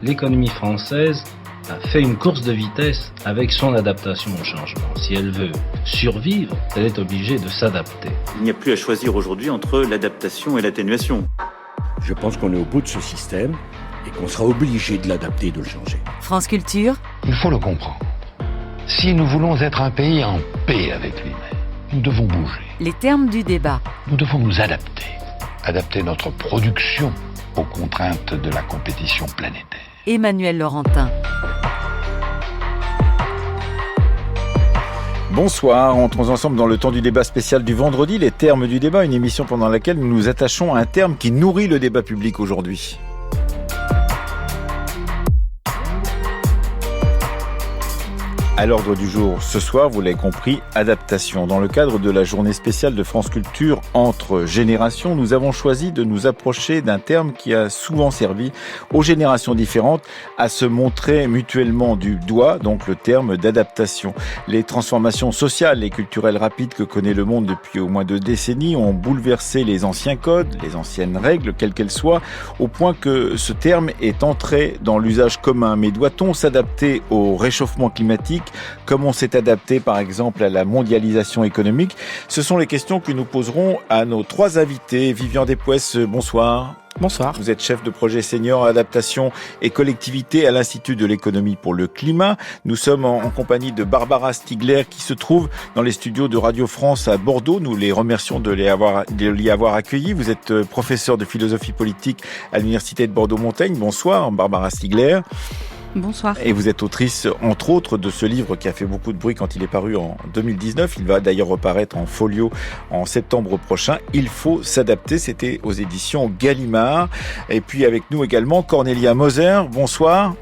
l'économie française a fait une course de vitesse avec son adaptation au changement. Si elle veut survivre, elle est obligée de s'adapter. Il n'y a plus à choisir aujourd'hui entre l'adaptation et l'atténuation. Je pense qu'on est au bout de ce système et qu'on sera obligé de l'adapter et de le changer. France Culture. Il faut le comprendre. Si nous voulons être un pays en paix avec lui-même, nous devons bouger. Les termes du débat. Nous devons nous adapter. Adapter notre production aux contraintes de la compétition planétaire. Emmanuel Laurentin. Bonsoir, entrons ensemble dans le temps du débat spécial du vendredi, les termes du débat, une émission pendant laquelle nous nous attachons à un terme qui nourrit le débat public aujourd'hui. À l'ordre du jour ce soir, vous l'avez compris, adaptation. Dans le cadre de la journée spéciale de France Culture entre générations, nous avons choisi de nous approcher d'un terme qui a souvent servi aux générations différentes à se montrer mutuellement du doigt, donc le terme d'adaptation. Les transformations sociales et culturelles rapides que connaît le monde depuis au moins 2 décennies ont bouleversé les anciens codes, les anciennes règles, quelles qu'elles soient, au point que ce terme est entré dans l'usage commun. Mais doit-on s'adapter au réchauffement climatique ? Comme on s'est adapté par exemple à la mondialisation économique? Ce sont les questions que nous poserons à nos 3 invités. Vivian Despoesses, bonsoir. Bonsoir. Vous êtes chef de projet senior adaptation et collectivité à l'Institut de l'économie pour le climat. Nous sommes en compagnie de Barbara Stigler qui se trouve dans les studios de Radio France à Bordeaux. Nous les remercions de l'y avoir accueilli. Vous êtes professeur de philosophie politique à l'Université de Bordeaux-Montaigne. Bonsoir Barbara Stigler. Bonsoir. Et vous êtes autrice, entre autres, de ce livre qui a fait beaucoup de bruit quand il est paru en 2019. Il va d'ailleurs reparaître en folio en septembre prochain. Il faut s'adapter. C'était aux éditions Gallimard. Et puis avec nous également Cornelia Moser. Bonsoir.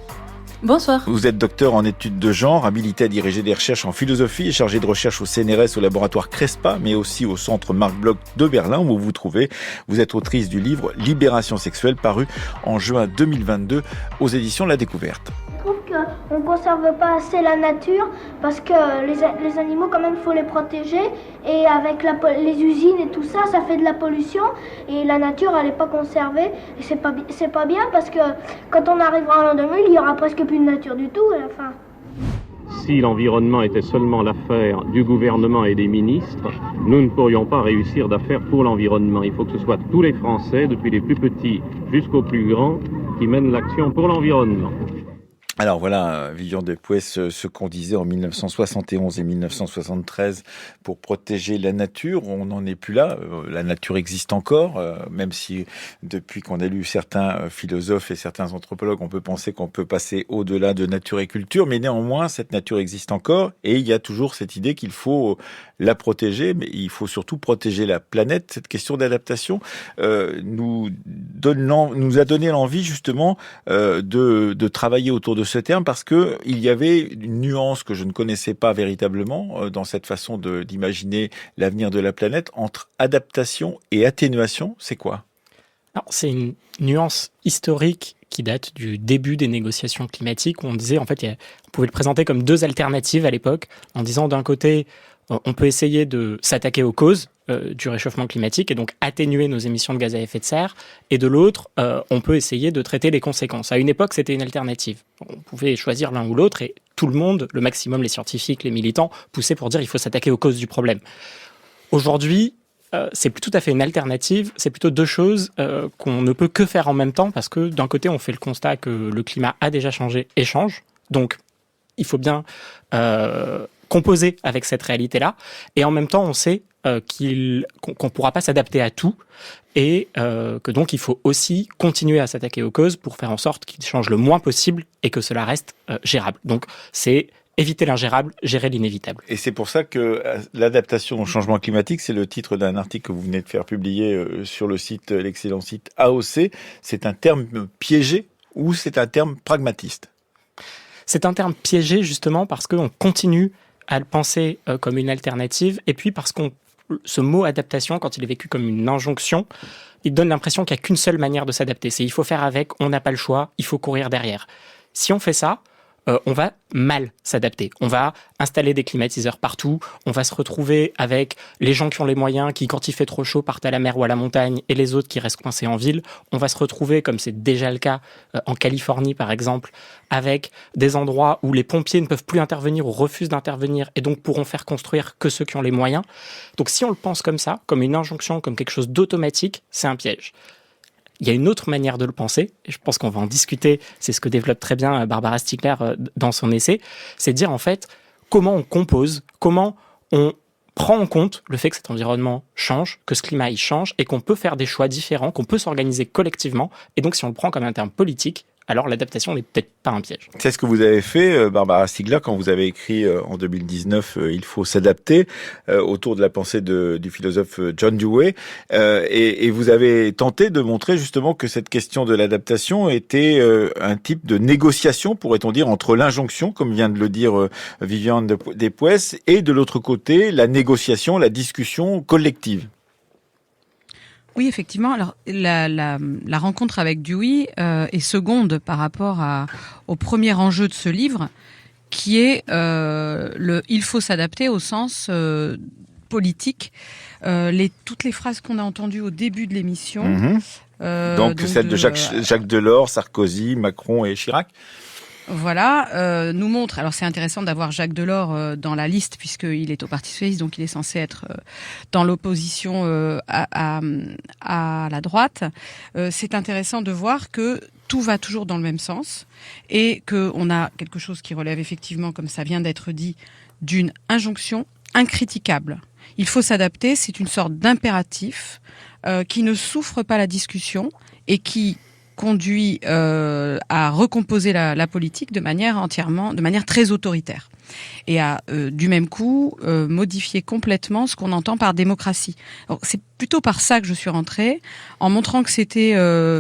Bonsoir. Vous êtes docteur en études de genre, habilité à diriger des recherches en philosophie et chargé de recherche au CNRS, au laboratoire Crespa, mais aussi au centre Marc Bloch de Berlin, où vous vous trouvez. Vous êtes autrice du livre Libération sexuelle, paru en juin 2022 aux éditions La Découverte. Je trouve qu'on ne conserve pas assez la nature parce que les animaux, quand même, il faut les protéger. Et avec les usines et tout ça, ça fait de la pollution. Et la nature, elle n'est pas conservée. Et c'est pas bien parce que quand on arrivera en l'an 2000, il n'y aura presque plus de nature du tout à la fin. Si l'environnement était seulement l'affaire du gouvernement et des ministres, nous ne pourrions pas réussir d'affaires pour l'environnement. Il faut que ce soit tous les Français, depuis les plus petits jusqu'aux plus grands, qui mènent l'action pour l'environnement. Alors voilà, Vivian Despoesses, ce qu'on disait en 1971 et 1973 pour protéger la nature, on n'en est plus là. La nature existe encore, même si depuis qu'on a lu certains philosophes et certains anthropologues, on peut penser qu'on peut passer au-delà de nature et culture, mais néanmoins, cette nature existe encore et il y a toujours cette idée qu'il faut la protéger, mais il faut surtout protéger la planète. Cette question d'adaptation nous a donné l'envie justement de travailler autour de ce terme parce que il y avait une nuance que je ne connaissais pas véritablement dans cette façon d'imaginer l'avenir de la planète entre adaptation et atténuation. C'est quoi? Alors, c'est une nuance historique qui date du début des négociations climatiques où on disait, en fait, on pouvait le présenter comme 2 alternatives à l'époque, en disant d'un côté, on peut essayer de s'attaquer aux causes du réchauffement climatique et donc atténuer nos émissions de gaz à effet de serre. Et de l'autre, on peut essayer de traiter les conséquences. À une époque, c'était une alternative. On pouvait choisir l'un ou l'autre et tout le monde, le maximum, les scientifiques, les militants, poussaient pour dire il faut s'attaquer aux causes du problème. Aujourd'hui, c'est plus tout à fait une alternative, c'est plutôt 2 choses qu'on ne peut que faire en même temps parce que d'un côté, on fait le constat que le climat a déjà changé et change. Donc, il faut bien composer avec cette réalité-là. Et en même temps, on sait qu'on ne pourra pas s'adapter à tout et que donc il faut aussi continuer à s'attaquer aux causes pour faire en sorte qu'ils changent le moins possible et que cela reste gérable. Donc, c'est éviter l'ingérable, gérer l'inévitable. Et c'est pour ça que l'adaptation au changement climatique, c'est le titre d'un article que vous venez de faire publier sur le site, l'excellent site AOC. C'est un terme piégé ou c'est un terme pragmatiste? C'est un terme piégé justement parce qu'on continue à le penser comme une alternative et puis parce ce mot adaptation, quand il est vécu comme une injonction, il donne l'impression qu'il n'y a qu'une seule manière de s'adapter. C'est il faut faire avec, on n'a pas le choix, il faut courir derrière. Si on fait ça, on va mal s'adapter. On va installer des climatiseurs partout, on va se retrouver avec les gens qui ont les moyens, qui quand il fait trop chaud partent à la mer ou à la montagne, et les autres qui restent coincés en ville. On va se retrouver, comme c'est déjà le cas en Californie par exemple, avec des endroits où les pompiers ne peuvent plus intervenir ou refusent d'intervenir, et donc pourront faire construire que ceux qui ont les moyens. Donc si on le pense comme ça, comme une injonction, comme quelque chose d'automatique, c'est un piège. Il y a une autre manière de le penser, et je pense qu'on va en discuter, c'est ce que développe très bien Barbara Stiegler dans son essai, c'est de dire en fait comment on compose, comment on prend en compte le fait que cet environnement change, que ce climat il change, et qu'on peut faire des choix différents, qu'on peut s'organiser collectivement, et donc si on le prend comme un terme politique, alors l'adaptation n'est peut-être pas un piège. C'est ce que vous avez fait, Barbara Stiegler, quand vous avez écrit en 2019 « Il faut s'adapter » autour de la pensée du philosophe John Dewey. Et vous avez tenté de montrer justement que cette question de l'adaptation était un type de négociation, pourrait-on dire, entre l'injonction, comme vient de le dire Viviane Despues, et de l'autre côté, la négociation, la discussion collective. Oui, effectivement. Alors, la rencontre avec Dewey est seconde par rapport au premier enjeu de ce livre, qui est il faut s'adapter au sens politique. Toutes les phrases qu'on a entendues au début de l'émission. Donc celle de Jacques Delors, Sarkozy, Macron et Chirac. Voilà, nous montre. Alors c'est intéressant d'avoir Jacques Delors dans la liste puisqu'il est au Parti socialiste, donc il est censé être dans l'opposition à la droite. C'est intéressant de voir que tout va toujours dans le même sens et que on a quelque chose qui relève effectivement, comme ça vient d'être dit, d'une injonction incritiquable. Il faut s'adapter. C'est une sorte d'impératif qui ne souffre pas la discussion et qui conduit à recomposer la politique de manière très autoritaire et à du même coup modifier complètement ce qu'on entend par démocratie. Alors, c'est plutôt par ça que je suis rentrée, en montrant que c'était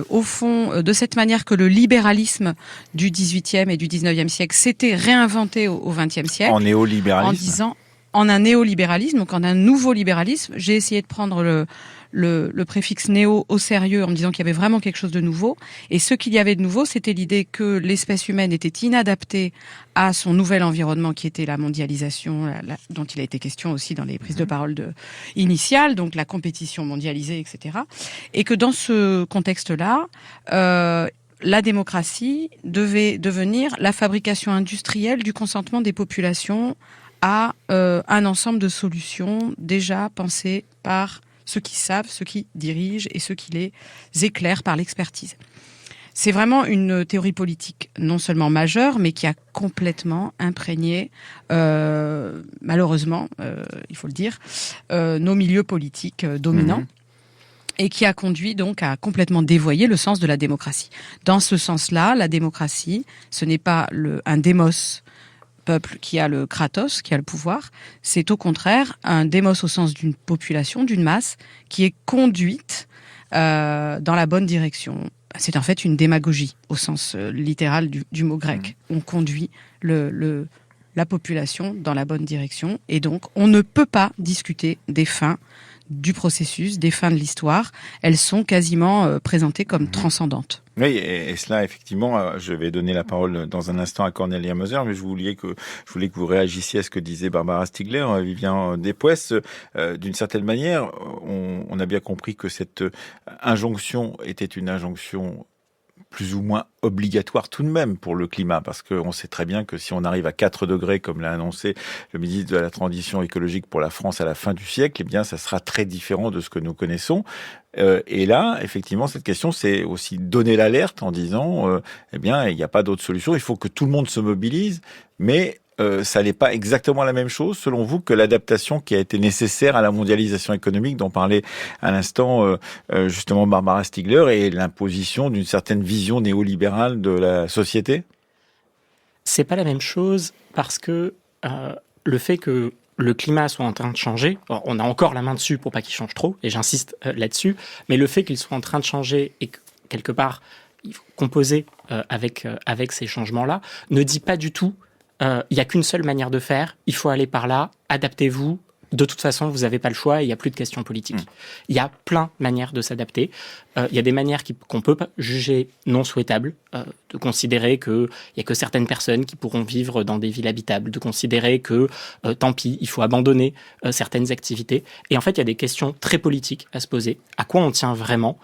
au fond de cette manière que le libéralisme du XVIIIe et du XIXe siècle s'était réinventé au XXe siècle. En néolibéralisme. En disant en un néolibéralisme, donc en un nouveau libéralisme. J'ai essayé de prendre le préfixe néo au sérieux en me disant qu'il y avait vraiment quelque chose de nouveau. Et ce qu'il y avait de nouveau, c'était l'idée que l'espèce humaine était inadaptée à son nouvel environnement qui était la mondialisation, dont il a été question aussi dans les prises de parole initiales, donc la compétition mondialisée, etc. Et que dans ce contexte-là, la démocratie devait devenir la fabrication industrielle du consentement des populations à un ensemble de solutions déjà pensées par ceux qui savent, ceux qui dirigent et ceux qui les éclairent par l'expertise. C'est vraiment une théorie politique non seulement majeure, mais qui a complètement imprégné, malheureusement, il faut le dire, nos milieux politiques dominants. Et qui a conduit donc à complètement dévoyer le sens de la démocratie. Dans ce sens-là, la démocratie, ce n'est pas un démos, peuple qui a le kratos, qui a le pouvoir, c'est au contraire un démos au sens d'une population, d'une masse, qui est conduite dans la bonne direction. C'est en fait une démagogie, au sens littéral du mot grec. On conduit la population dans la bonne direction, et donc on ne peut pas discuter des fins du processus, des fins de l'histoire. Elles sont quasiment présentées comme transcendantes. Oui, et cela, effectivement, je vais donner la parole dans un instant à Cornelia Moser, mais je voulais que vous réagissiez à ce que disait Barbara Stiegler, Viviane Despues. D'une certaine manière, on a bien compris que cette injonction était une injonction plus ou moins obligatoire tout de même pour le climat, parce qu'on sait très bien que si on arrive à 4 degrés, comme l'a annoncé le ministre de la Transition écologique pour la France à la fin du siècle, eh bien, ça sera très différent de ce que nous connaissons. Et là, effectivement, cette question, c'est aussi donner l'alerte en disant, eh bien, il n'y a pas d'autre solution, il faut que tout le monde se mobilise, mais ça n'est pas exactement la même chose, selon vous, que l'adaptation qui a été nécessaire à la mondialisation économique dont parlait à l'instant justement Barbara Stiegler et l'imposition d'une certaine vision néolibérale de la société? C'est pas la même chose parce que le fait que le climat soit en train de changer, on a encore la main dessus pour pas qu'il change trop, et j'insiste là-dessus, mais le fait qu'il soit en train de changer et que, quelque part, il faut composer avec ces changements-là, ne dit pas du tout il n'y a qu'une seule manière de faire, il faut aller par là, adaptez-vous, de toute façon, vous n'avez pas le choix et il n'y a plus de questions politiques. Il y a plein de manières de s'adapter. Il y a des manières qu'on peut juger non souhaitables, de considérer qu'il n'y a que certaines personnes qui pourront vivre dans des villes habitables, de considérer que, tant pis, il faut abandonner certaines activités. Et en fait, il y a des questions très politiques à se poser. À quoi on tient vraiment ?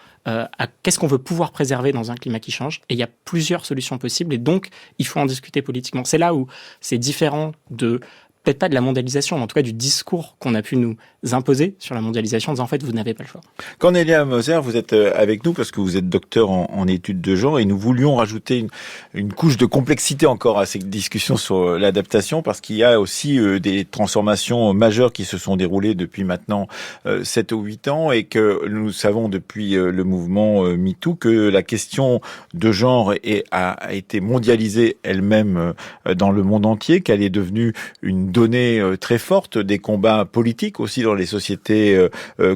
Qu'est-ce qu'on veut pouvoir préserver dans un climat qui change ? Et il y a plusieurs solutions possibles et donc, il faut en discuter politiquement. C'est là où c'est différent peut-être pas de la mondialisation, mais en tout cas du discours qu'on a pu nous imposer sur la mondialisation, en disant en fait, vous n'avez pas le choix. Cornelia Moser, vous êtes avec nous parce que vous êtes docteur en études de genre et nous voulions rajouter une couche de complexité encore à cette discussion sur l'adaptation parce qu'il y a aussi des transformations majeures qui se sont déroulées depuis maintenant 7 ou 8 ans et que nous savons depuis le mouvement MeToo que la question de genre a été mondialisée elle-même dans le monde entier, qu'elle est devenue une donnée très forte des combats politiques aussi dans les sociétés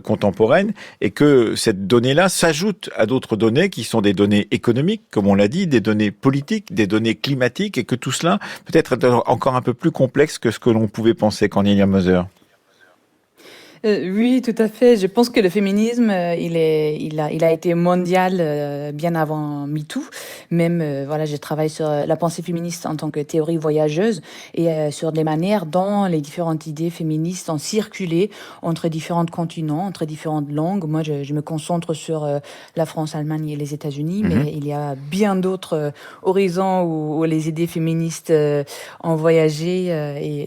contemporaines et que cette donnée-là s'ajoute à d'autres données qui sont des données économiques, comme on l'a dit, des données politiques, des données climatiques et que tout cela peut-être est encore un peu plus complexe que ce que l'on pouvait penser, Cornelia Moser. Oui, tout à fait. Je pense que le féminisme, il a été mondial bien avant MeToo. Même, je travaille sur la pensée féministe en tant que théorie voyageuse et sur les manières dont les différentes idées féministes ont circulé entre différents continents, entre différentes langues. Moi, je me concentre sur la France, l'Allemagne et les États-Unis, mais il y a bien d'autres horizons où les idées féministes ont voyagé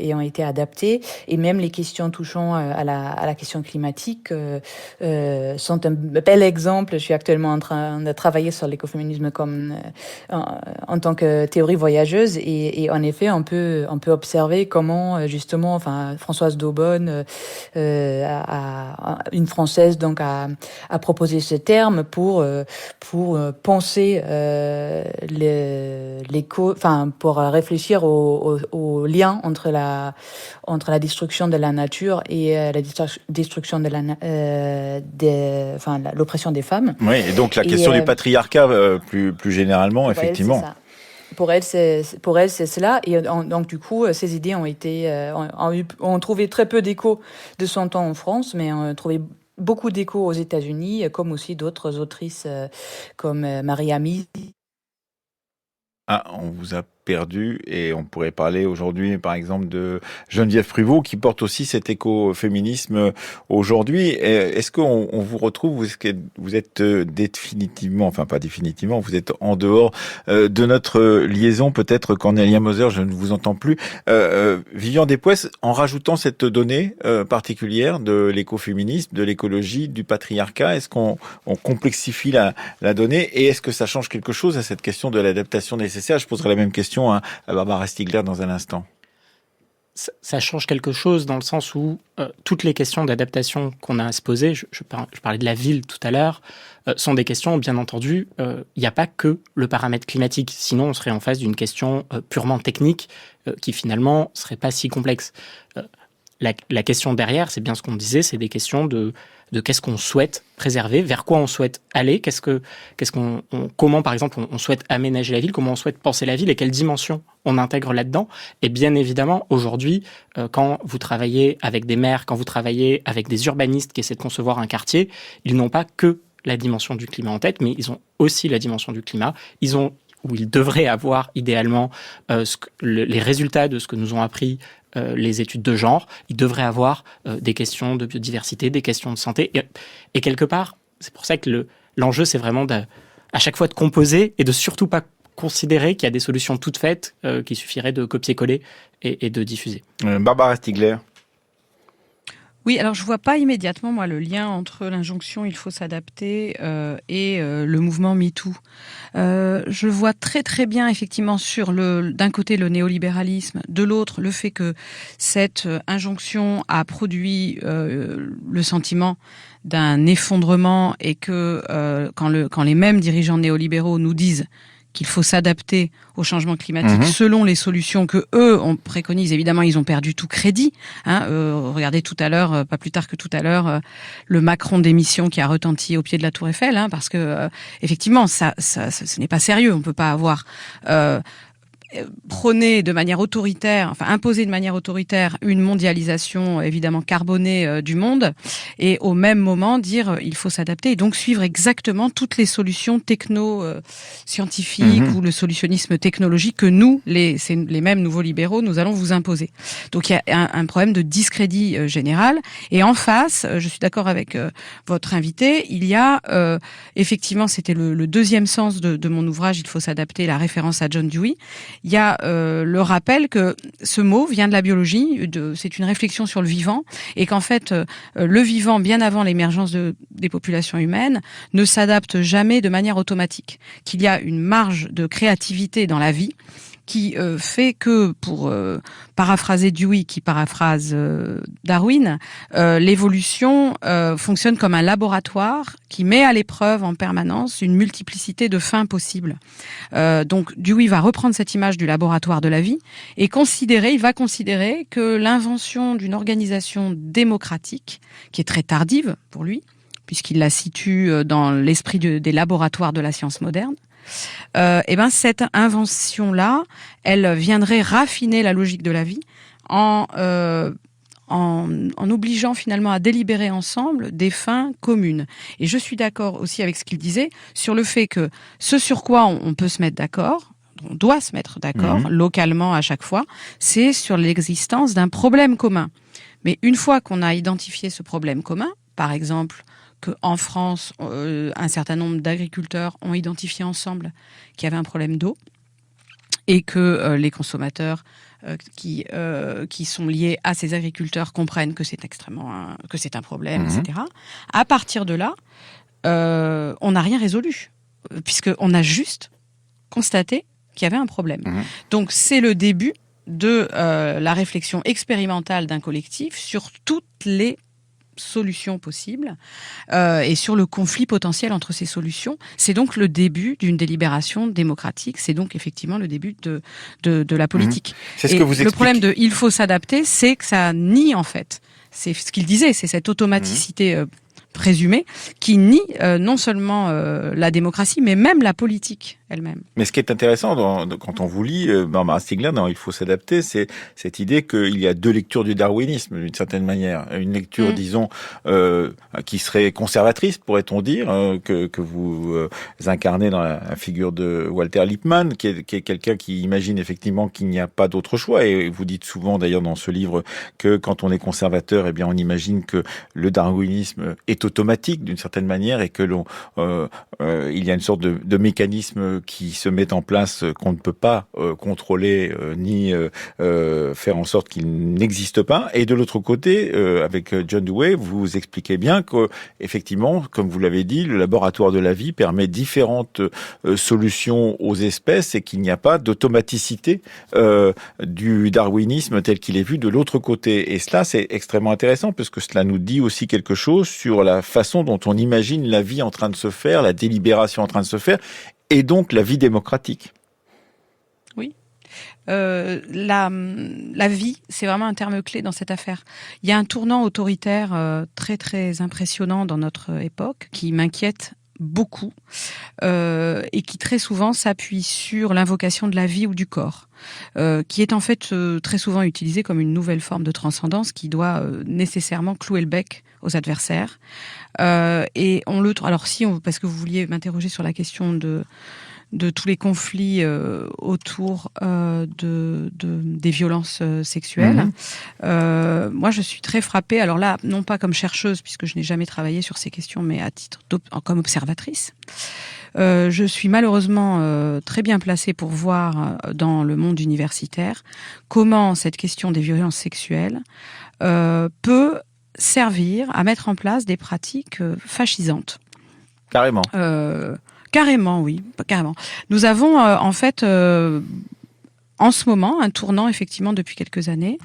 et ont été adaptées. Et même les questions touchant à la question climatique sont un bel exemple. Je suis actuellement en train de travailler sur l'écoféminisme comme en tant que théorie voyageuse et en effet on peut observer comment justement Françoise Daubonne une Française donc a proposé ce terme pour penser pour réfléchir au lien entre la destruction de la nature et la destruction de l'oppression des femmes. Oui, et donc la question du patriarcat plus généralement, effectivement. Pour elle, c'est cela. Et donc, du coup, ces idées ont trouvé très peu d'écho de son temps en France, mais ont trouvé beaucoup d'écho aux États-Unis, comme aussi d'autres autrices comme Marie Amis. Ah, on vous a perdu et on pourrait parler aujourd'hui par exemple de Geneviève Pruvot qui porte aussi cet écoféminisme aujourd'hui. Est-ce qu'on vous retrouve, est-ce que vous êtes définitivement, enfin pas définitivement, vous êtes en dehors de notre liaison peut-être, Cornelia Moser, je ne vous entends plus. Vivian Despoesses, en rajoutant cette donnée particulière de l'écoféminisme, de l'écologie, du patriarcat, est-ce qu'on complexifie la donnée et est-ce que ça change quelque chose à cette question de l'adaptation nécessaire? Je poserai la même question à Barbara Stigler dans un instant. Ça change quelque chose dans le sens où toutes les questions d'adaptation qu'on a à se poser, je parlais de la ville tout à l'heure, sont des questions, bien entendu, il n'y a pas que le paramètre climatique. Sinon, on serait en face d'une question purement technique qui finalement serait pas si complexe. La question derrière, c'est bien ce qu'on disait, c'est des questions de qu'est-ce qu'on souhaite préserver, vers quoi on souhaite aller, comment par exemple on souhaite aménager la ville, comment on souhaite penser la ville et quelles dimensions on intègre là-dedans. Et bien évidemment, aujourd'hui, quand vous travaillez avec des maires, quand vous travaillez avec des urbanistes qui essaient de concevoir un quartier, ils n'ont pas que la dimension du climat en tête, mais ils ont aussi la dimension du climat. Ils devraient avoir idéalement les résultats de ce que nous ont appris les études de genre. Ils devraient avoir des questions de biodiversité, des questions de santé. Et quelque part, c'est pour ça que l'enjeu, c'est vraiment à chaque fois de composer et de surtout pas considérer qu'il y a des solutions toutes faites qu'il suffirait de copier-coller et de diffuser. Barbara Stigler. Oui, alors je vois pas immédiatement moi le lien entre l'injonction il faut s'adapter et le mouvement MeToo. Je vois très très bien effectivement sur d'un côté le néolibéralisme, de l'autre le fait que cette injonction a produit le sentiment d'un effondrement et que quand les mêmes dirigeants néolibéraux nous disent qu'il faut s'adapter au changement climatique selon les solutions que eux on préconise. Évidemment, ils ont perdu tout crédit. Regardez tout à l'heure, pas plus tard que tout à l'heure, le Macron d'émission qui a retenti au pied de la Tour Eiffel, parce que effectivement, ce n'est pas sérieux. On peut pas avoir prôner de manière autoritaire, enfin imposer de manière autoritaire une mondialisation évidemment carbonée du monde, et au même moment dire il faut s'adapter et donc suivre exactement toutes les solutions techno-scientifiques ou le solutionnisme technologique que nous, les mêmes nouveaux libéraux, nous allons vous imposer. Donc il y a un problème de discrédit général. Et en face, je suis d'accord avec votre invité, il y a effectivement, c'était le deuxième sens de mon ouvrage, il faut s'adapter, la référence à John Dewey. Il y a le rappel que ce mot vient de la biologie, c'est une réflexion sur le vivant, et qu'en fait, le vivant, bien avant l'émergence des populations humaines, ne s'adapte jamais de manière automatique. Qu'il y a une marge de créativité dans la vie qui fait que, pour paraphraser Dewey, qui paraphrase Darwin, l'évolution fonctionne comme un laboratoire qui met à l'épreuve en permanence une multiplicité de fins possibles. Donc Dewey va reprendre cette image du laboratoire de la vie et il va considérer que l'invention d'une organisation démocratique, qui est très tardive pour lui, puisqu'il la situe dans l'esprit des laboratoires de la science moderne, cette invention-là, elle viendrait raffiner la logique de la vie en obligeant finalement à délibérer ensemble des fins communes. Et je suis d'accord aussi avec ce qu'il disait sur le fait que ce sur quoi on peut se mettre d'accord, on doit se mettre d'accord localement à chaque fois, c'est sur l'existence d'un problème commun. Mais une fois qu'on a identifié ce problème commun, par exemple, qu'en France, un certain nombre d'agriculteurs ont identifié ensemble qu'il y avait un problème d'eau et que les consommateurs qui sont liés à ces agriculteurs comprennent que c'est que c'est un problème, etc. À partir de là, on n'a rien résolu, puisqu'on a juste constaté qu'il y avait un problème. Donc c'est le début de la réflexion expérimentale d'un collectif sur toutes les solutions possibles et sur le conflit potentiel entre ces solutions. C'est donc le début d'une délibération démocratique. C'est donc effectivement le début de la politique. C'est ce que vous expliquez. Le problème de il faut s'adapter, c'est que ça nie en fait. C'est ce qu'il disait, c'est cette automaticité présumée qui nie non seulement la démocratie, mais même la politique elle-même. Mais ce qui est intéressant quand on vous lit, Barbara Stiegler, dans Il faut s'adapter, c'est cette idée qu'il y a deux lectures du darwinisme, d'une certaine manière. Une lecture, disons, qui serait conservatrice, pourrait-on dire, que vous incarnez dans la figure de Walter Lippmann, qui est quelqu'un qui imagine effectivement qu'il n'y a pas d'autre choix. Et vous dites souvent, d'ailleurs, dans ce livre, que quand on est conservateur, eh bien, on imagine que le darwinisme est automatique, d'une certaine manière, et que il y a une sorte de mécanisme qui se met en place qu'on ne peut pas contrôler ni faire en sorte qu'il n'existe pas. Et de l'autre côté, avec John Dewey, vous expliquez bien que, effectivement, comme vous l'avez dit, le laboratoire de la vie permet différentes solutions aux espèces et qu'il n'y a pas d'automaticité du darwinisme tel qu'il est vu de l'autre côté. Et cela, c'est extrêmement intéressant parce que cela nous dit aussi quelque chose sur la façon dont on imagine la vie en train de se faire, la délibération en train de se faire, et donc la vie démocratique. Oui. La vie, c'est vraiment un terme clé dans cette affaire. Il y a un tournant autoritaire très très impressionnant dans notre époque qui m'inquiète beaucoup et qui très souvent s'appuie sur l'invocation de la vie ou du corps, qui est en fait très souvent utilisée comme une nouvelle forme de transcendance qui doit nécessairement clouer le bec aux adversaires. Et on le alors parce que vous vouliez m'interroger sur la question de tous les conflits autour des violences sexuelles. Moi, je suis très frappée, alors là, non pas comme chercheuse, puisque je n'ai jamais travaillé sur ces questions, mais à titre comme observatrice. Je suis malheureusement très bien placée pour voir dans le monde universitaire comment cette question des violences sexuelles peut servir à mettre en place des pratiques fascisantes. Carrément. Carrément, oui, carrément. Nous avons en fait en ce moment un tournant effectivement depuis quelques années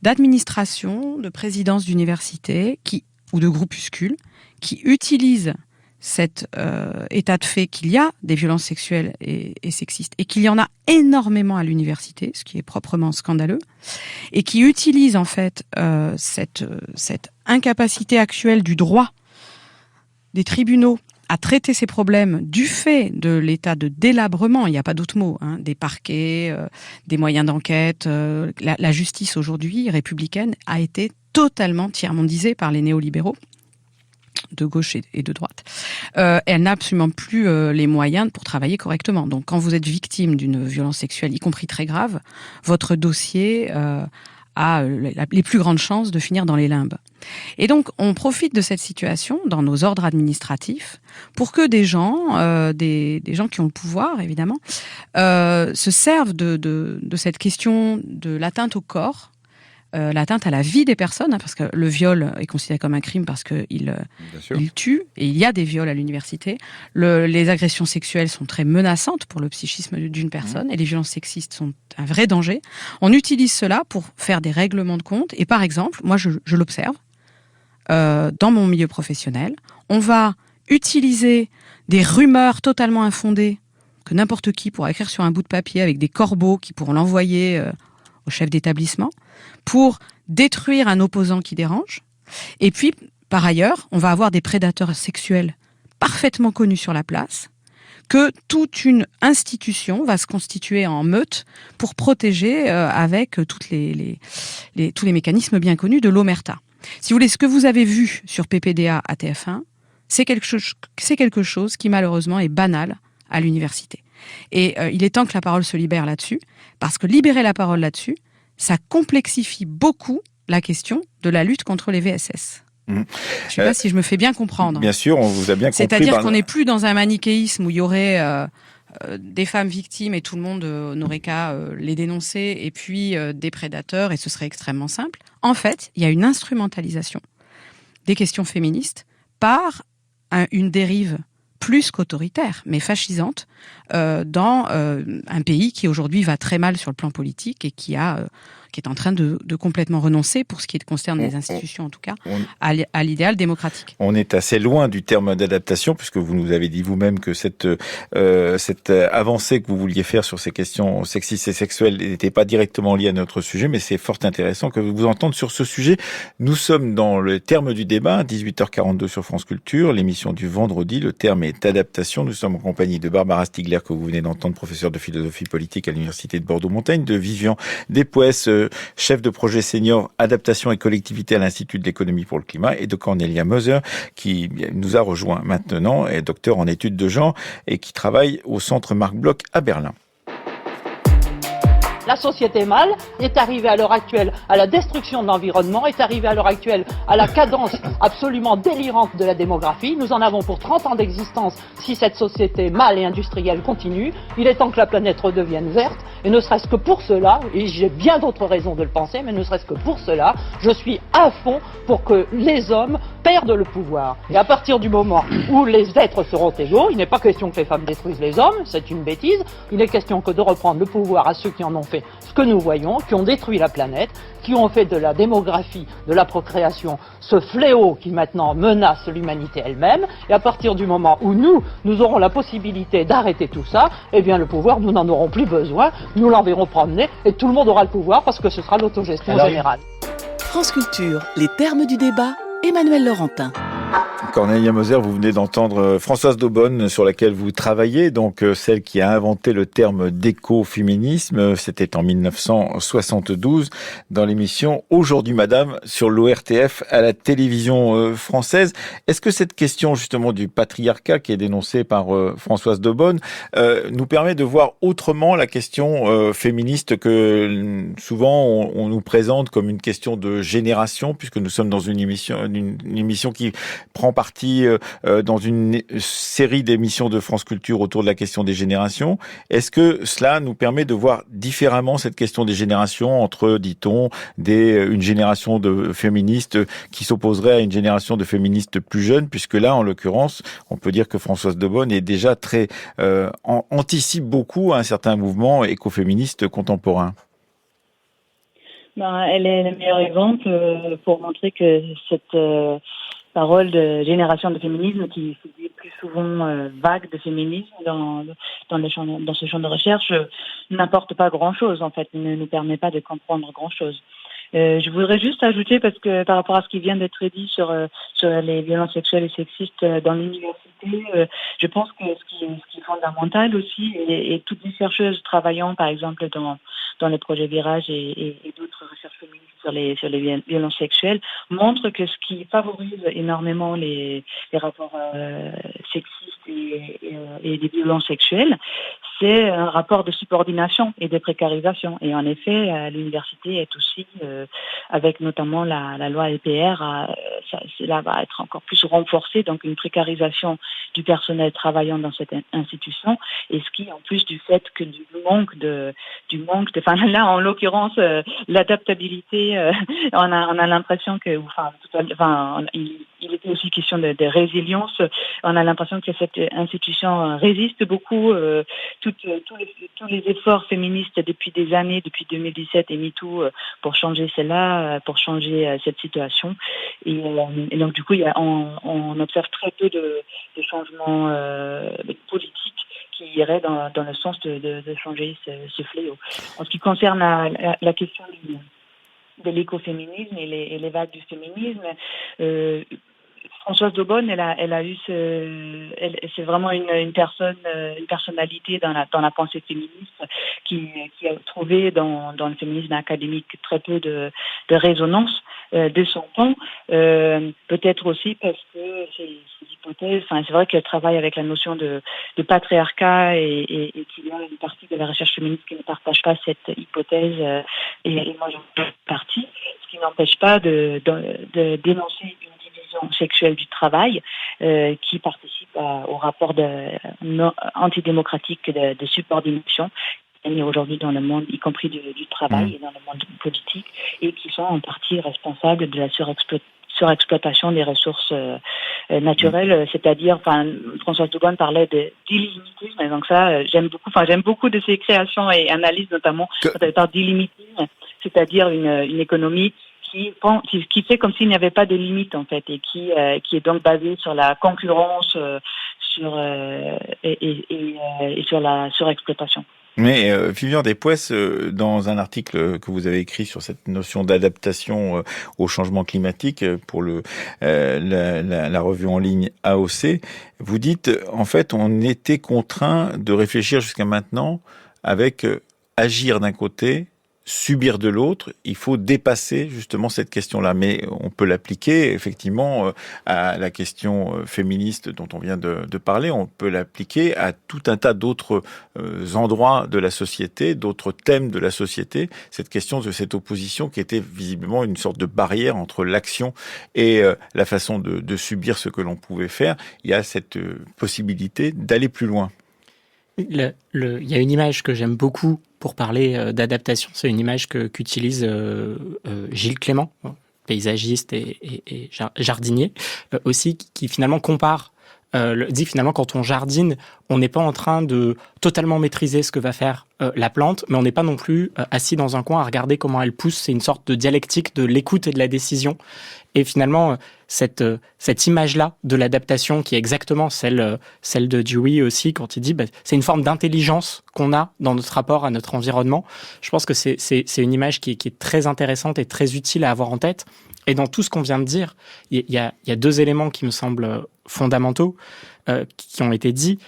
d'administration, de présidence d'université ou de groupuscules qui utilisent cet état de fait qu'il y a des violences sexuelles et sexistes et qu'il y en a énormément à l'université, ce qui est proprement scandaleux, et qui utilisent en fait cette incapacité actuelle du droit des tribunaux à traiter ces problèmes du fait de l'état de délabrement, il n'y a pas d'autre mot, des parquets, des moyens d'enquête. La justice aujourd'hui républicaine a été totalement tiers-mondisée par les néolibéraux de gauche et de droite. Elle n'a absolument plus les moyens pour travailler correctement. Donc quand vous êtes victime d'une violence sexuelle, y compris très grave, votre dossier a les plus grandes chances de finir dans les limbes. Et donc, on profite de cette situation dans nos ordres administratifs pour que des gens qui ont le pouvoir, évidemment, se servent de cette question de l'atteinte au corps, l'atteinte à la vie des personnes, parce que le viol est considéré comme un crime parce qu'il tue, et il y a des viols à l'université. Les agressions sexuelles sont très menaçantes pour le psychisme d'une personne, et les violences sexistes sont un vrai danger. On utilise cela pour faire des règlements de compte, et par exemple, moi je l'observe, dans mon milieu professionnel, on va utiliser des rumeurs totalement infondées que n'importe qui pourra écrire sur un bout de papier avec des corbeaux qui pourront l'envoyer au chef d'établissement pour détruire un opposant qui dérange. Et puis, par ailleurs, on va avoir des prédateurs sexuels parfaitement connus sur la place, que toute une institution va se constituer en meute pour protéger avec tous les mécanismes bien connus de l'omerta. Si vous voulez, ce que vous avez vu sur PPDA à TF1, c'est quelque chose qui malheureusement est banal à l'université. Et il est temps que la parole se libère là-dessus, parce que libérer la parole là-dessus, ça complexifie beaucoup la question de la lutte contre les VSS. Je ne sais pas si je me fais bien comprendre. Bien sûr, on vous a bien compris. C'est-à-dire qu'on n'est plus dans un manichéisme où il y aurait des femmes victimes et tout le monde n'aurait qu'à les dénoncer, et puis des prédateurs, et ce serait extrêmement simple. En fait, il y a une instrumentalisation des questions féministes par une dérive plus qu'autoritaire, mais fascisante, dans un pays qui aujourd'hui va très mal sur le plan politique et qui est en train de complètement renoncer, pour ce qui concerne les institutions en tout cas, à l'idéal démocratique. On est assez loin du terme d'adaptation, puisque vous nous avez dit vous-même que cette avancée que vous vouliez faire sur ces questions sexistes et sexuelles n'était pas directement liée à notre sujet, mais c'est fort intéressant que vous entendre sur ce sujet. Nous sommes dans le terme du débat, 18h42 sur France Culture, l'émission du vendredi, le terme est adaptation. Nous sommes en compagnie de Barbara Stigler, que vous venez d'entendre, professeure de philosophie politique à l'Université de Bordeaux-Montaigne, de Vivian Despoès, chef de projet senior adaptation et collectivité à l'Institut de l'économie pour le climat, et de Cornelia Moser, qui nous a rejoint maintenant, est docteur en études de genre et qui travaille au centre Marc Bloch à Berlin. La société mâle est arrivée à l'heure actuelle à la destruction de l'environnement, est arrivée à l'heure actuelle à la cadence absolument délirante de la démographie. Nous en avons pour 30 ans d'existence si cette société mâle et industrielle continue. Il est temps que la planète redevienne verte, et ne serait-ce que pour cela, et j'ai bien d'autres raisons de le penser, mais ne serait-ce que pour cela, je suis à fond pour que les hommes perdent le pouvoir. Et à partir du moment où les êtres seront égaux, il n'est pas question que les femmes détruisent les hommes, c'est une bêtise, il est question que de reprendre le pouvoir à ceux qui en ont fait ce que nous voyons, qui ont détruit la planète, qui ont fait de la démographie, de la procréation, ce fléau qui maintenant menace l'humanité elle-même. Et à partir du moment où nous aurons la possibilité d'arrêter tout ça, eh bien le pouvoir, nous n'en aurons plus besoin, nous l'enverrons promener, et tout le monde aura le pouvoir, parce que ce sera l'autogestion générale. France Culture, les termes du débat, Emmanuel Laurentin. Cornelia Moser, vous venez d'entendre Françoise Daubonne, sur laquelle vous travaillez, donc celle qui a inventé le terme d'écoféminisme. C'était en 1972 dans l'émission Aujourd'hui Madame sur l'ORTF à la télévision française. Est-ce que cette question justement du patriarcat qui est dénoncée par Françoise Daubonne nous permet de voir autrement la question féministe que souvent on nous présente comme une question de génération, puisque nous sommes dans une émission qui prend partie dans une série d'émissions de France Culture autour de la question des générations. Est-ce que cela nous permet de voir différemment cette question des générations entre, dit-on, une génération de féministes qui s'opposerait à une génération de féministes plus jeunes, puisque là, en l'occurrence, on peut dire que Françoise Daubonne est déjà anticipe beaucoup un certain mouvement écoféministe contemporain. Elle est le meilleur exemple pour montrer que cette parole de génération de féminisme, qui se dit plus souvent vague de féminisme dans ce champ de recherche, n'apporte pas grand-chose, en fait, ne nous permet pas de comprendre grand-chose. Je voudrais juste ajouter, parce que par rapport à ce qui vient d'être dit sur les violences sexuelles et sexistes dans l'université, je pense que ce qui est fondamental aussi, et toutes les chercheuses travaillant par exemple dans les projets Virage et d'autres recherches féministes sur les violences sexuelles, montrent que ce qui favorise énormément les rapports sexistes et des violences sexuelles, c'est un rapport de subordination et de précarisation. Et en effet, l'université est aussi, avec notamment la loi LPR, cela va être encore plus renforcé, donc une précarisation du personnel travaillant dans cette institution, et ce qui, en plus du fait que du manque, enfin là en l'occurrence, l'adaptabilité, on a l'impression que, il était aussi question de résilience. On a l'impression que cette institution résiste beaucoup. Tous les efforts féministes depuis des années, depuis 2017 et MeToo, pour changer cela, pour changer cette situation. Et donc du coup, on observe très peu de changements politiques qui iraient dans le sens de changer ce fléau. En ce qui concerne la question de l'écoféminisme et les vagues du féminisme, Françoise Daubonne, elle a eu c'est vraiment une personnalité dans la pensée féministe qui a trouvé dans le féminisme académique très peu de résonance de son temps, peut-être aussi parce que ces hypothèses, c'est vrai qu'elle travaille avec la notion de patriarcat et qu'il y a une partie de la recherche féministe qui ne partage pas cette hypothèse, et moi j'en fais partie, ce qui n'empêche pas de dénoncer une division sexuelle du travail qui participe au rapport antidémocratique de subordination aujourd'hui dans le monde, y compris du travail et dans le monde politique, et qui sont en partie responsables de la surexploitation des ressources naturelles, c'est-à-dire, Françoise Daubonne parlait d'illimitisme, et donc ça, j'aime beaucoup de ses créations et analyses, notamment quand elle parle d'illimitisme, c'est-à-dire une économie qui fait comme s'il n'y avait pas de limite en fait, et qui est donc basée sur la concurrence, et sur la surexploitation. Mais Vivian Despues, dans un article que vous avez écrit sur cette notion d'adaptation au changement climatique pour la revue en ligne AOC, vous dites, en fait, on était contraint de réfléchir jusqu'à maintenant avec agir d'un côté, subir de l'autre. Il faut dépasser justement cette question-là. Mais on peut l'appliquer effectivement à la question féministe dont on vient de parler. On peut l'appliquer à tout un tas d'autres endroits de la société, d'autres thèmes de la société. Cette question de cette opposition qui était visiblement une sorte de barrière entre l'action et la façon de subir ce que l'on pouvait faire. Il y a cette possibilité d'aller plus loin. Il y a une image que j'aime beaucoup pour parler d'adaptation, c'est une image qu'utilise Gilles Clément, paysagiste et jardinier, aussi, qui finalement compare, dit finalement quand on jardine, on n'est pas en train de totalement maîtriser ce que va faire la plante, mais on n'est pas non plus assis dans un coin à regarder comment elle pousse. C'est une sorte de dialectique de l'écoute et de la décision. Et finalement, cette image-là de l'adaptation, qui est exactement celle de Dewey aussi, quand il dit c'est une forme d'intelligence qu'on a dans notre rapport à notre environnement. Je pense que c'est une image qui est très intéressante et très utile à avoir en tête. Et dans tout ce qu'on vient de dire, il y a deux éléments qui me semblent fondamentaux, qui ont été dits.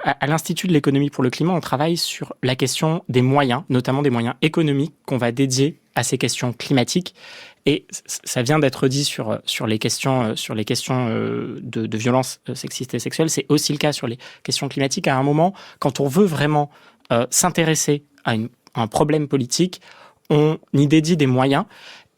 À l'Institut de l'économie pour le climat, on travaille sur la question des moyens, notamment des moyens économiques qu'on va dédier à ces questions climatiques. Et ça vient d'être dit sur les questions de violences sexistes et sexuelles. C'est aussi le cas sur les questions climatiques. À un moment, quand on veut vraiment s'intéresser à un problème politique, on y dédie des moyens.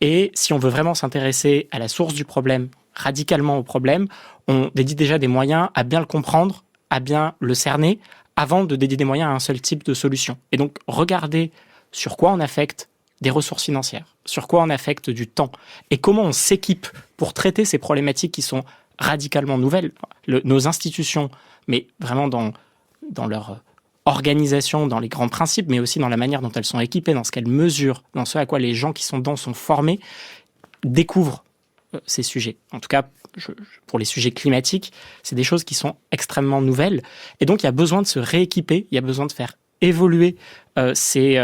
Et si on veut vraiment s'intéresser à la source du problème, radicalement au problème, on dédie déjà des moyens à bien le comprendre, à bien le cerner, avant de dédier des moyens à un seul type de solution. Et donc, regarder sur quoi on affecte des ressources financières, sur quoi on affecte du temps, et comment on s'équipe pour traiter ces problématiques qui sont radicalement nouvelles. Nos institutions, mais vraiment dans leur organisation, dans les grands principes, mais aussi dans la manière dont elles sont équipées, dans ce qu'elles mesurent, dans ce à quoi les gens qui sont dedans sont formés, découvrent ces sujets. En tout cas, pour les sujets climatiques, c'est des choses qui sont extrêmement nouvelles. Et donc, il y a besoin de se rééquiper, il y a besoin de faire évoluer ces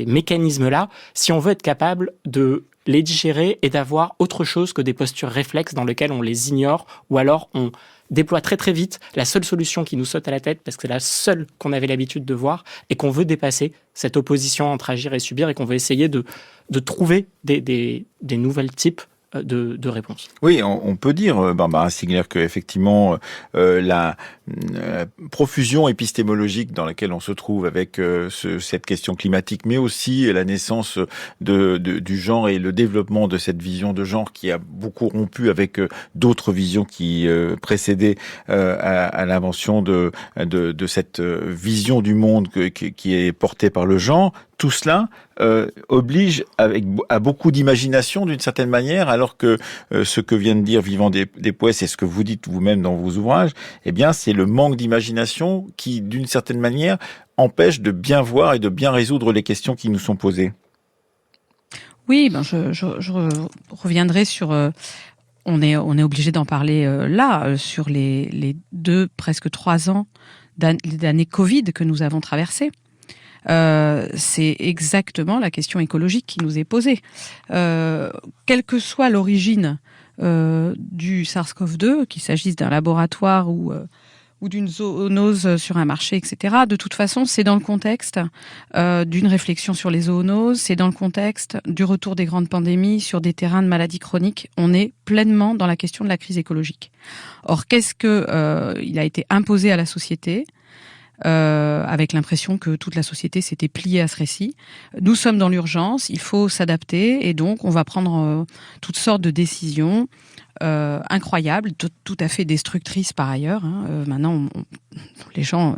mécanismes-là si on veut être capable de les digérer et d'avoir autre chose que des postures réflexes dans lesquelles on les ignore ou alors on déploie très très vite la seule solution qui nous saute à la tête parce que c'est la seule qu'on avait l'habitude de voir et qu'on veut dépasser cette opposition entre agir et subir et qu'on veut essayer de trouver des nouvelles types de réponses. Oui, on peut dire, Barbara Stiegler, qu'effectivement, la profusion épistémologique dans laquelle on se trouve avec cette question climatique, mais aussi la naissance du genre et le développement de cette vision de genre qui a beaucoup rompu avec d'autres visions qui précédaient à l'invention de cette vision du monde qui est portée par le genre. Tout cela oblige à beaucoup d'imagination d'une certaine manière, alors que ce que vient de dire Vivant des Poès et ce que vous dites vous-même dans vos ouvrages, eh bien, c'est le manque d'imagination qui, d'une certaine manière, empêche de bien voir et de bien résoudre les questions qui nous sont posées. Oui, je reviendrai sur... on est obligé d'en parler sur les 2, presque 3 ans d'années Covid que nous avons traversées. C'est exactement la question écologique qui nous est posée. Quelle que soit l'origine du SARS-CoV-2, qu'il s'agisse d'un laboratoire ou d'une zoonose sur un marché, etc. De toute façon, c'est dans le contexte d'une réflexion sur les zoonoses, c'est dans le contexte du retour des grandes pandémies sur des terrains de maladies chroniques. On est pleinement dans la question de la crise écologique. Or, qu'est-ce que il a été imposé à la société ? Avec l'impression que toute la société s'était pliée à ce récit. Nous sommes dans l'urgence, il faut s'adapter et donc on va prendre toutes sortes de décisions incroyables, tout à fait destructrices par ailleurs. Maintenant, les gens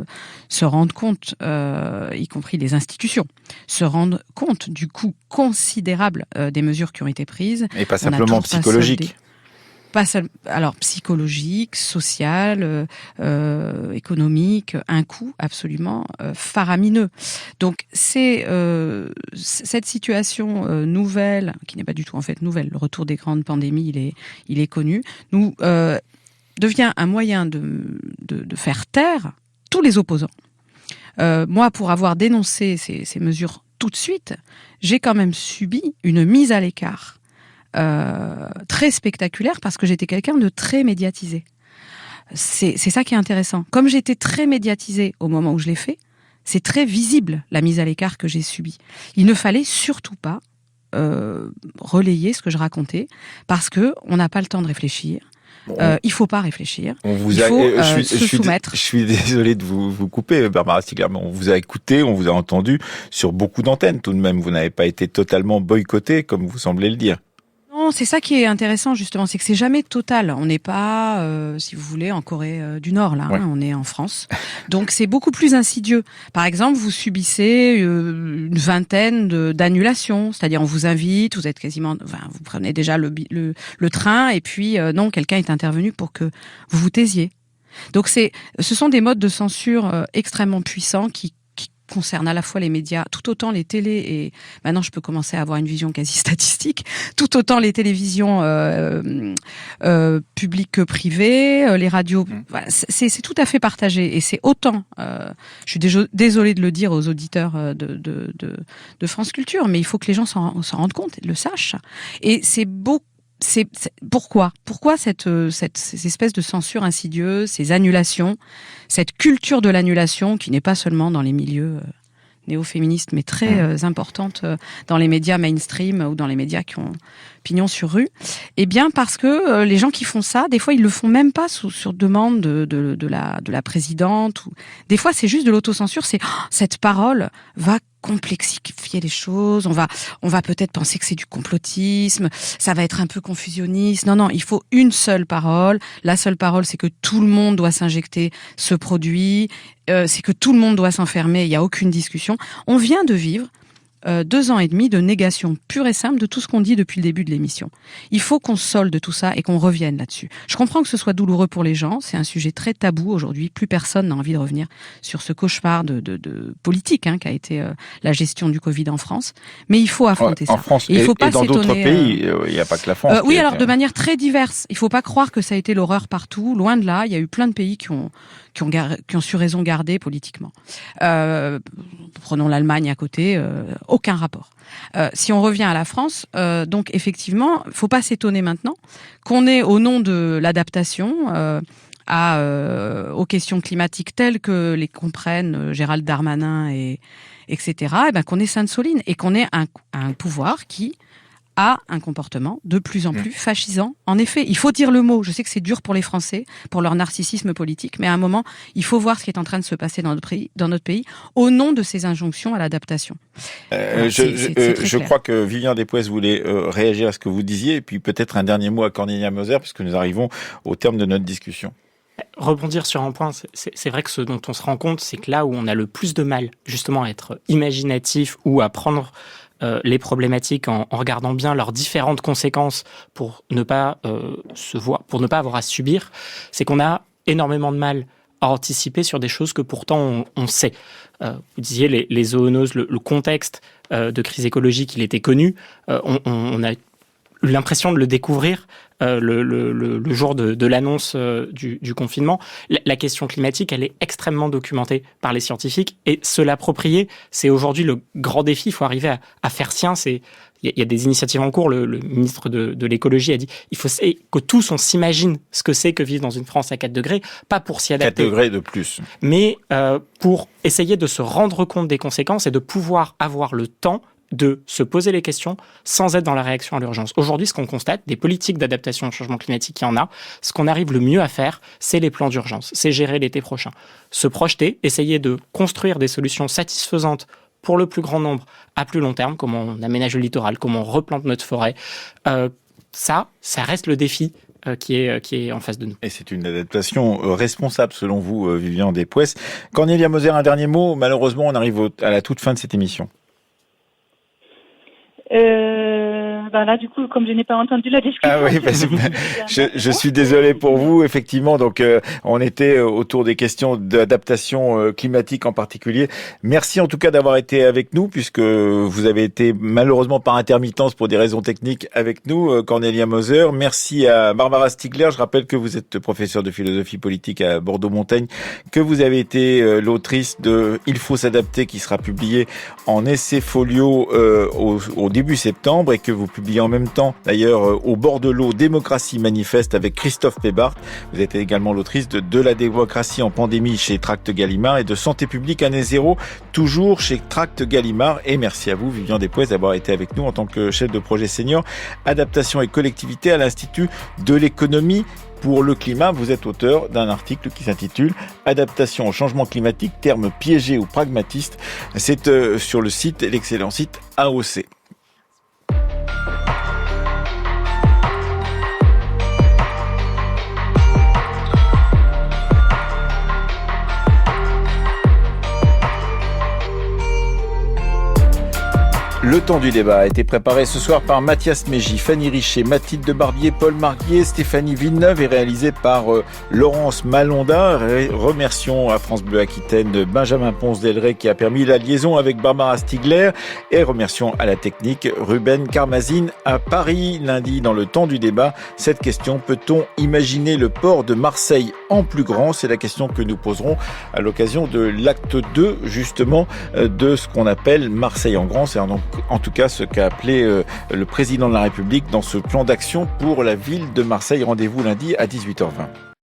se rendent compte, y compris les institutions, se rendent compte du coût considérable des mesures qui ont été prises. Et pas simplement psychologique. Alors psychologique, social, économique, un coût absolument faramineux. Donc c'est cette situation nouvelle, qui n'est pas du tout en fait nouvelle, le retour des grandes pandémies, il est connu, devient un moyen de faire taire tous les opposants. Moi, pour avoir dénoncé ces mesures tout de suite, j'ai quand même subi une mise à l'écart très spectaculaire parce que j'étais quelqu'un de très médiatisé. C'est ça qui est intéressant. Comme j'étais très médiatisée au moment où je l'ai fait, c'est très visible la mise à l'écart que j'ai subie. Il ne fallait surtout pas relayer ce que je racontais parce que on n'a pas le temps de réfléchir. Il faut pas réfléchir. Il faut se soumettre. Je suis désolé de vous couper, Barbara Stiegler, mais on vous a écouté, on vous a entendu sur beaucoup d'antennes tout de même. Vous n'avez pas été totalement boycotté comme vous semblez le dire. Non, c'est ça qui est intéressant justement, c'est que c'est jamais total. On n'est pas, si vous voulez, en Corée du Nord là, ouais. On est en France. Donc c'est beaucoup plus insidieux. Par exemple, vous subissez une vingtaine d'annulations, c'est-à-dire on vous invite, vous êtes quasiment, vous prenez déjà le train et puis non, quelqu'un est intervenu pour que vous vous taisiez. Donc ce sont des modes de censure extrêmement puissants qui concerne à la fois les médias, tout autant les télés, et maintenant je peux commencer à avoir une vision quasi statistique, tout autant les télévisions publiques que privées, les radios, voilà, c'est tout à fait partagé, et c'est autant, je suis désolée de le dire aux auditeurs de France Culture, mais il faut que les gens s'en rendent compte, le sachent, et c'est beaucoup. Pourquoi ces espèces de censure insidieuse, ces annulations, cette culture de l'annulation qui n'est pas seulement dans les milieux néo-féministes, mais très importante dans les médias mainstream ou dans les médias qui ont pignon sur rue. Eh bien, parce que les gens qui font ça, des fois, ils le font même pas sur demande de la présidente. Ou des fois, c'est juste de l'autocensure. C'est cette parole va complexifier les choses. On va peut-être penser que c'est du complotisme. Ça va être un peu confusionniste. Non, il faut une seule parole. La seule parole, c'est que tout le monde doit s'injecter ce produit. C'est que tout le monde doit s'enfermer. Il n'y a aucune discussion. On vient de vivre 2 ans et demi de négation pure et simple de tout ce qu'on dit depuis le début de l'émission. Il faut qu'on solde tout ça et qu'on revienne là-dessus. Je comprends que ce soit douloureux pour les gens, c'est un sujet très tabou aujourd'hui, plus personne n'a envie de revenir sur ce cauchemar de politique qu'a été la gestion du Covid en France, mais il faut affronter ça. En France il faut pas dans d'autres s'étonner, pays, il n'y a pas que la France. Oui, alors de manière très diverse. Il faut pas croire que ça a été l'horreur partout, loin de là, il y a eu plein de pays qui ont su raison garder politiquement. Prenons l'Allemagne à côté, aucun rapport. Si on revient à la France, donc effectivement, faut pas s'étonner maintenant qu'on ait, au nom de l'adaptation aux questions climatiques telles que les comprennent Gérald Darmanin etc., qu'on ait Sainte-Soline et qu'on ait un pouvoir qui a un comportement de plus en plus fascisant. En effet, il faut dire le mot. Je sais que c'est dur pour les Français, pour leur narcissisme politique, mais à un moment, il faut voir ce qui est en train de se passer dans notre pays au nom de ces injonctions à l'adaptation. Je crois que Vivian Despoesses voulait réagir à ce que vous disiez, et puis peut-être un dernier mot à Cornelia Moser, puisque nous arrivons au terme de notre discussion. Rebondir sur un point, c'est vrai que ce dont on se rend compte, c'est que là où on a le plus de mal justement à être imaginatif ou à prendre les problématiques en regardant bien leurs différentes conséquences pour ne pas pour ne pas avoir à subir, c'est qu'on a énormément de mal à anticiper sur des choses que pourtant on sait. Vous disiez les zoonoses, le contexte de crise écologique, il était connu. On a eu l'impression de le découvrir le jour de l'annonce du confinement. La question climatique, elle est extrêmement documentée par les scientifiques et se l'approprier, c'est aujourd'hui le grand défi. Il faut arriver à faire science et il y a des initiatives en cours. Le ministre de l'écologie a dit il faut que tous on s'imagine ce que c'est que vivre dans une France à 4 degrés, pas pour s'y adapter. 4 degrés de plus. Mais pour essayer de se rendre compte des conséquences et de pouvoir avoir le temps de se poser les questions sans être dans la réaction à l'urgence. Aujourd'hui, ce qu'on constate, des politiques d'adaptation au changement climatique, il y en a. Ce qu'on arrive le mieux à faire, c'est les plans d'urgence. C'est gérer l'été prochain. Se projeter, essayer de construire des solutions satisfaisantes pour le plus grand nombre à plus long terme, comment on aménage le littoral, comment on replante notre forêt. Ça reste le défi qui est en face de nous. Et c'est une adaptation responsable selon vous, Vivian Despoesses. Cornelia Moser, un dernier mot. Malheureusement, on arrive à la toute fin de cette émission. Là, du coup, comme je n'ai pas entendu la discussion. Ah oui, je suis désolé pour vous. Effectivement, donc on était autour des questions d'adaptation climatique en particulier. Merci en tout cas d'avoir été avec nous, puisque vous avez été malheureusement par intermittence pour des raisons techniques avec nous, Cornelia Moser. Merci à Barbara Stigler. Je rappelle que vous êtes professeure de philosophie politique à Bordeaux-Montaigne, que vous avez été l'autrice de Il faut s'adapter, qui sera publié en essai folio au début septembre, et que vous publiez en même temps, d'ailleurs, Au bord de l'eau, démocratie manifeste avec Christophe Pébart. Vous êtes également l'autrice de la démocratie en pandémie chez Tracte Gallimard et de Santé publique année zéro, toujours chez Tracte Gallimard. Et merci à vous, Vivian Despoesses, d'avoir été avec nous en tant que chef de projet senior adaptation et collectivité à l'Institut de l'économie pour le climat. Vous êtes auteur d'un article qui s'intitule « Adaptation au changement climatique, termes piégés ou pragmatistes ». C'est sur le site, l'excellent site AOC. Le temps du débat a été préparé ce soir par Mathias Mégy, Fanny Richet, Mathilde de Barbier, Paul Marguier, Stéphanie Villeneuve et réalisé par Laurence Malonda. Remercions à France Bleu Aquitaine Benjamin Ponce-Delray qui a permis la liaison avec Barbara Stigler, et remercions à la technique Ruben Karmazine à Paris. Lundi, dans le temps du débat, cette question: peut-on imaginer le port de Marseille en plus grand? C'est la question que nous poserons à l'occasion de l'acte 2 justement de ce qu'on appelle Marseille en grand. C'est en tout cas ce qu'a appelé le président de la République dans ce plan d'action pour la ville de Marseille. Rendez-vous lundi à 18h20.